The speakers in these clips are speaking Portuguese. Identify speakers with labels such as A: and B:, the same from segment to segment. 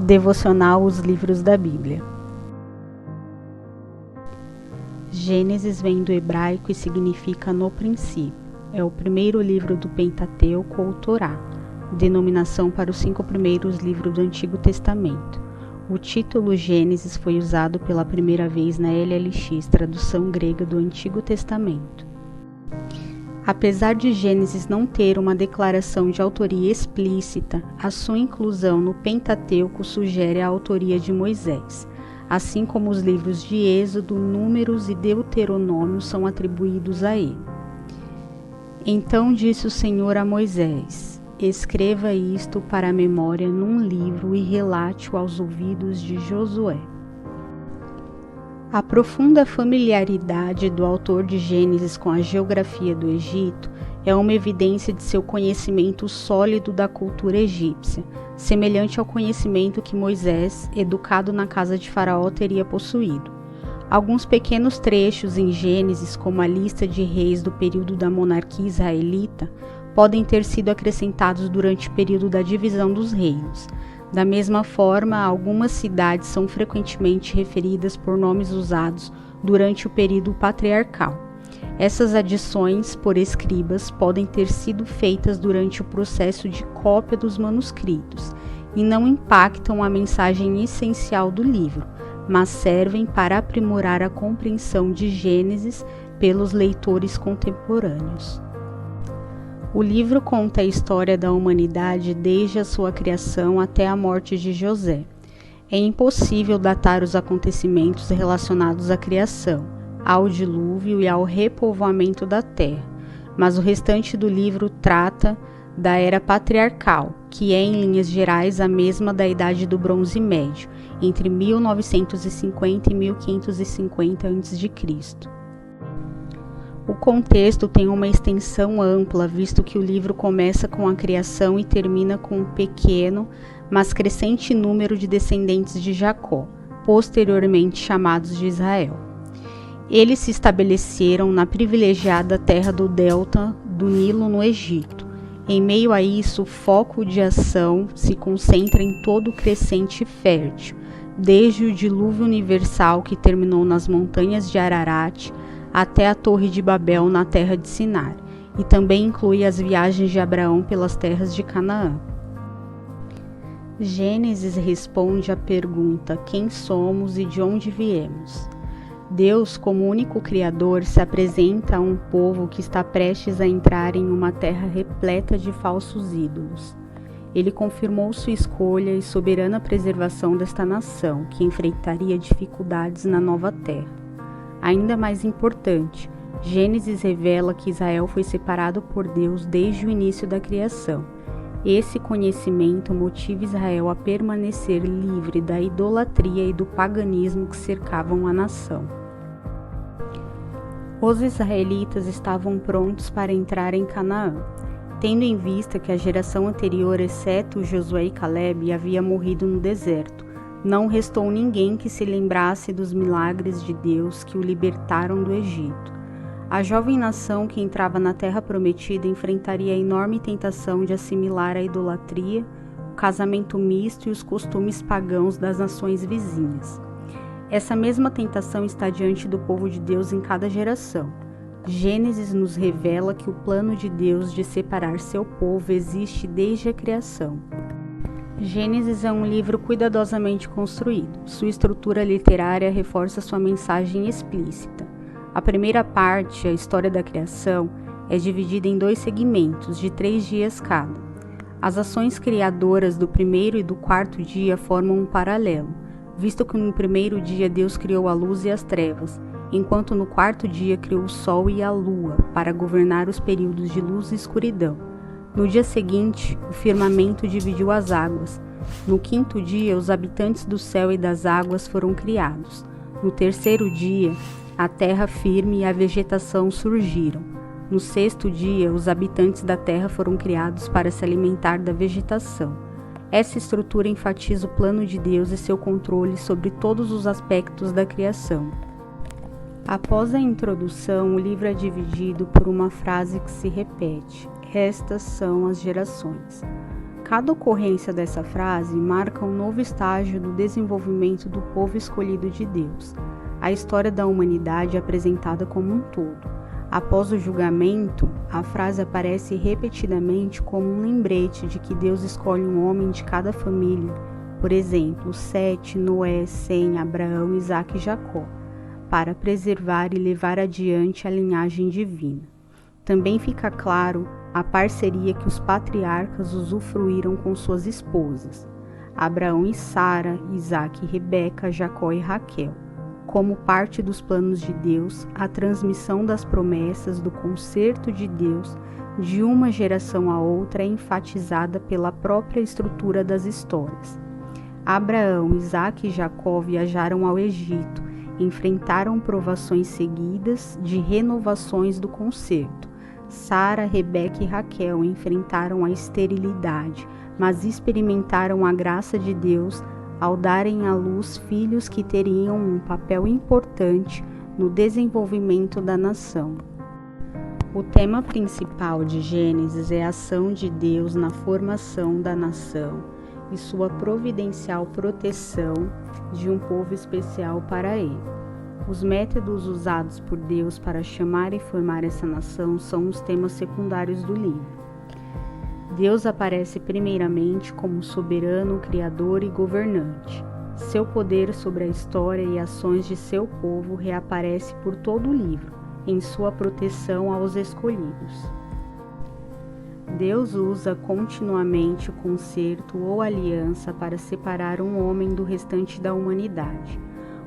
A: Devocional Os Livros da Bíblia. Gênesis vem do hebraico e significa no princípio. É o primeiro livro do Pentateuco ou Torá, denominação para os 5 primeiros livros do Antigo Testamento. O título Gênesis foi usado pela primeira vez na LLX, tradução grega do Antigo Testamento. Apesar de Gênesis não ter uma declaração de autoria explícita, a sua inclusão no Pentateuco sugere a autoria de Moisés, assim como os livros de Êxodo, Números e Deuteronômio são atribuídos a ele. Então disse o Senhor a Moisés: escreva isto para a memória num livro e relate-o aos ouvidos de Josué. A profunda familiaridade do autor de Gênesis com a geografia do Egito é uma evidência de seu conhecimento sólido da cultura egípcia, semelhante ao conhecimento que Moisés, educado na casa de Faraó, teria possuído. Alguns pequenos trechos em Gênesis, como a lista de reis do período da monarquia israelita, podem ter sido acrescentados durante o período da divisão dos reinos. Da mesma forma, algumas cidades são frequentemente referidas por nomes usados durante o período patriarcal. Essas adições por escribas podem ter sido feitas durante o processo de cópia dos manuscritos e não impactam a mensagem essencial do livro, mas servem para aprimorar a compreensão de Gênesis pelos leitores contemporâneos. O livro conta a história da humanidade desde a sua criação até a morte de José. É impossível datar os acontecimentos relacionados à criação, ao dilúvio e ao repovoamento da terra, mas o restante do livro trata da era patriarcal, que é, em linhas gerais, a mesma da Idade do Bronze Médio, entre 1950 e 1550 a.C. O contexto tem uma extensão ampla, visto que o livro começa com a criação e termina com um pequeno, mas crescente número de descendentes de Jacó, posteriormente chamados de Israel. Eles se estabeleceram na privilegiada terra do delta do Nilo, no Egito. Em meio a isso, o foco de ação se concentra em todo o crescente fértil, desde o dilúvio universal que terminou nas montanhas de Ararat, até a Torre de Babel na terra de Sinar, e também inclui as viagens de Abraão pelas terras de Canaã. Gênesis responde à pergunta: quem somos e de onde viemos? Deus, como único Criador, se apresenta a um povo que está prestes a entrar em uma terra repleta de falsos ídolos. Ele confirmou sua escolha e soberana preservação desta nação, que enfrentaria dificuldades na nova terra. Ainda mais importante, Gênesis revela que Israel foi separado por Deus desde o início da criação. Esse conhecimento motiva Israel a permanecer livre da idolatria e do paganismo que cercavam a nação. Os israelitas estavam prontos para entrar em Canaã, tendo em vista que a geração anterior, exceto Josué e Calebe, havia morrido no deserto. Não restou ninguém que se lembrasse dos milagres de Deus que o libertaram do Egito. A jovem nação que entrava na terra prometida enfrentaria a enorme tentação de assimilar a idolatria, o casamento misto e os costumes pagãos das nações vizinhas. Essa mesma tentação está diante do povo de Deus em cada geração. Gênesis nos revela que o plano de Deus de separar seu povo existe desde a criação. Gênesis é um livro cuidadosamente construído. Sua estrutura literária reforça sua mensagem explícita. A primeira parte, a história da criação, é dividida em 2 segmentos, de 3 dias cada. As ações criadoras do primeiro e do 4º dia formam um paralelo, visto que no primeiro dia Deus criou a luz e as trevas, enquanto no 4º dia criou o sol e a lua, para governar os períodos de luz e escuridão. No dia seguinte, o firmamento dividiu as águas. No 5º dia, os habitantes do céu e das águas foram criados. No 3º dia, a terra firme e a vegetação surgiram. No 6º dia, os habitantes da terra foram criados para se alimentar da vegetação. Essa estrutura enfatiza o plano de Deus e seu controle sobre todos os aspectos da criação. Após a introdução, o livro é dividido por uma frase que se repete: estas são as gerações. Cada ocorrência dessa frase marca um novo estágio do desenvolvimento do povo escolhido de Deus. A história da humanidade é apresentada como um todo. Após o julgamento, a frase aparece repetidamente como um lembrete de que Deus escolhe um homem de cada família, por exemplo, Sete, Noé, Sem, Abraão, Isaque e Jacó, para preservar e levar adiante a linhagem divina. Também fica claro a parceria que os patriarcas usufruíram com suas esposas, Abraão e Sara, Isaque e Rebeca, Jacó e Raquel. Como parte dos planos de Deus, a transmissão das promessas do concerto de Deus de uma geração a outra é enfatizada pela própria estrutura das histórias. Abraão, Isaque e Jacó viajaram ao Egito, enfrentaram provações seguidas de renovações do concerto. Sara, Rebeca e Raquel enfrentaram a esterilidade, mas experimentaram a graça de Deus ao darem à luz filhos que teriam um papel importante no desenvolvimento da nação. O tema principal de Gênesis é a ação de Deus na formação da nação e sua providencial proteção de um povo especial para ele. Os métodos usados por Deus para chamar e formar essa nação são os temas secundários do livro. Deus aparece primeiramente como soberano, criador e governante. Seu poder sobre a história e ações de seu povo reaparece por todo o livro, em sua proteção aos escolhidos. Deus usa continuamente o concerto ou aliança para separar um homem do restante da humanidade.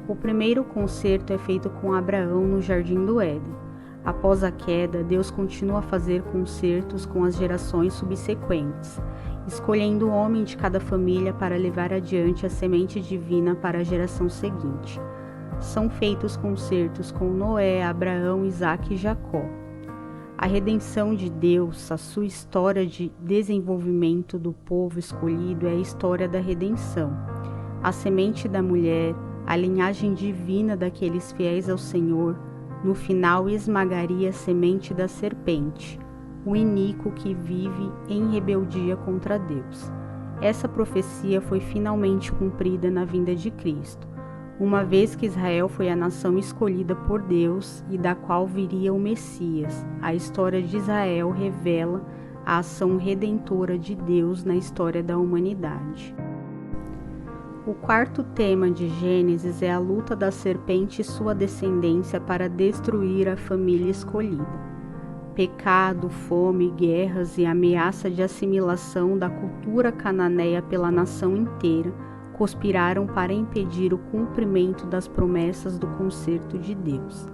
A: O primeiro concerto é feito com Abraão no Jardim do Éden. Após a queda, Deus continua a fazer concertos com as gerações subsequentes, escolhendo um homem de cada família para levar adiante a semente divina para a geração seguinte. São feitos concertos com Noé, Abraão, Isaque e Jacó. A redenção de Deus, a sua história de desenvolvimento do povo escolhido é a história da redenção. A semente da mulher, a linhagem divina daqueles fiéis ao Senhor, no final esmagaria a semente da serpente, o iníquo que vive em rebeldia contra Deus. Essa profecia foi finalmente cumprida na vinda de Cristo, uma vez que Israel foi a nação escolhida por Deus e da qual viria o Messias. A história de Israel revela a ação redentora de Deus na história da humanidade. O quarto tema de Gênesis é a luta da serpente e sua descendência para destruir a família escolhida. Pecado, fome, guerras e ameaça de assimilação da cultura cananeia pela nação inteira conspiraram para impedir o cumprimento das promessas do concerto de Deus.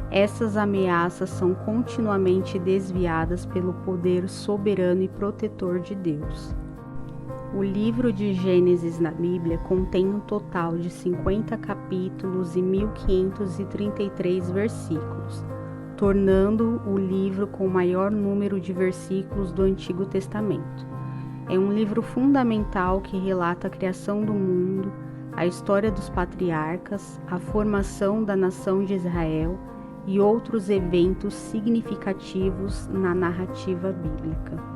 A: Essas ameaças são continuamente desviadas pelo poder soberano e protetor de Deus. O livro de Gênesis na Bíblia contém um total de 50 capítulos e 1533 versículos, tornando o livro com o maior número de versículos do Antigo Testamento. É um livro fundamental que relata a criação do mundo, a história dos patriarcas, a formação da nação de Israel e outros eventos significativos na narrativa bíblica.